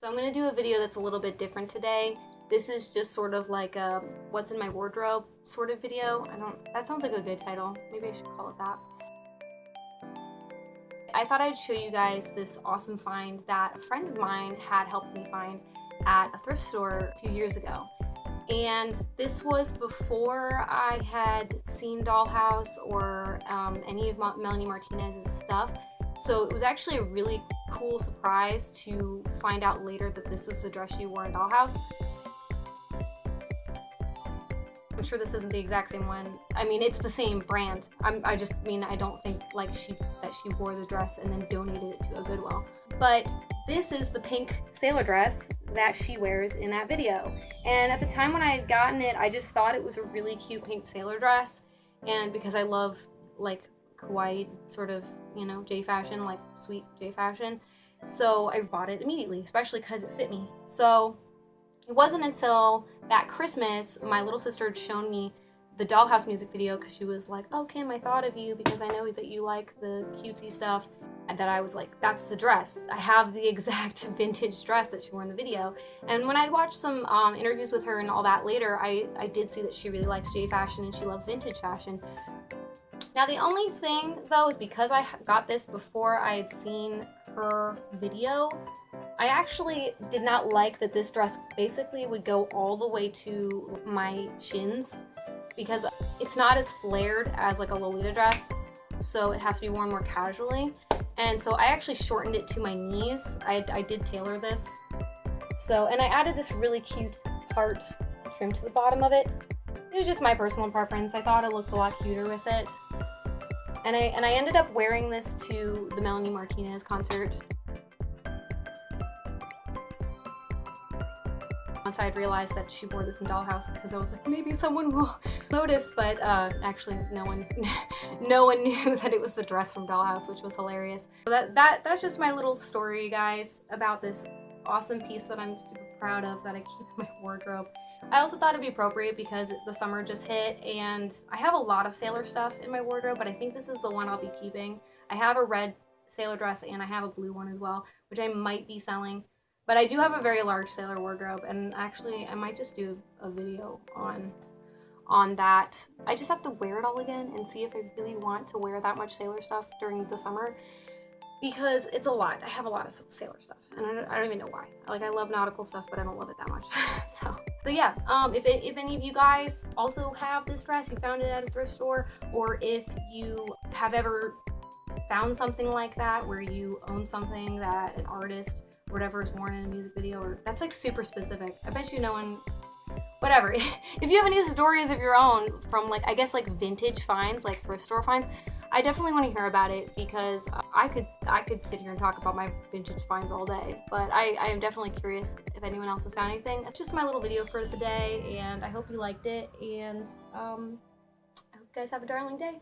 So I'm going to do a video that's a little bit different today. This is just sort of like a what's in my wardrobe sort of video. That sounds like a good title. Maybe I should call it that. I thought I'd show you guys this awesome find that a friend of mine had helped me find at a thrift store a few years ago. And this was before I had seen Dollhouse or any of Melanie Martinez's stuff. So it was actually a really cool surprise to find out later that this was the dress she wore in Dollhouse. I'm sure this isn't the exact same one. I mean, it's the same brand. I just mean, I don't think like that she wore the dress and then donated it to a Goodwill. But this is the pink sailor dress that she wears in that video. And at the time when I had gotten it, I just thought it was a really cute pink sailor dress. And because I love like kawaii sort of, you know, J fashion, like sweet J fashion. So I bought it immediately, especially because it fit me. So it wasn't until that Christmas, my little sister had shown me the Dollhouse music video because she was like, oh, Kim, I thought of you because I know that you like the cutesy stuff. And that I was like, that's the dress. I have the exact vintage dress that she wore in the video. And when I'd watched some interviews with her and all that later, I did see that she really likes J fashion and she loves vintage fashion. Now the only thing though is because I got this before I had seen her video, I actually did not like that this dress basically would go all the way to my shins because it's not as flared as like a Lolita dress, so it has to be worn more casually. And so I actually shortened it to my knees. I did tailor this. So, and I added this really cute heart trim to the bottom of it. It was just my personal preference. I thought it looked a lot cuter with it. And I ended up wearing this to the Melanie Martinez concert. Once I had realized that she wore this in Dollhouse, because I was like, maybe someone will notice, but actually no one knew that it was the dress from Dollhouse, which was hilarious. So that's just my little story, guys, about this awesome piece that I'm super proud of that I keep in my wardrobe. I also thought it'd be appropriate because the summer just hit and I have a lot of sailor stuff in my wardrobe, but I think this is the one I'll be keeping. I have a red sailor dress and I have a blue one as well, which I might be selling. But I do have a very large sailor wardrobe, and actually I might just do a video on that. I just have to wear it all again and see if I really want to wear that much sailor stuff during the summer, because it's a lot. I have a lot of sailor stuff, and I don't even know why. Like, I love nautical stuff, but I don't love it that much. So yeah, if any of you guys also have this dress, you found it at a thrift store, or if you have ever found something like that where you own something that an artist whatever is worn in a music video, or that's like super specific. I bet you no one, whatever. If you have any stories of your own from like, I guess like vintage finds, like thrift store finds, I definitely want to hear about it because I could sit here and talk about my vintage finds all day, but I am definitely curious if anyone else has found anything. It's just my little video for the day, and I hope you liked it, and I hope you guys have a darling day.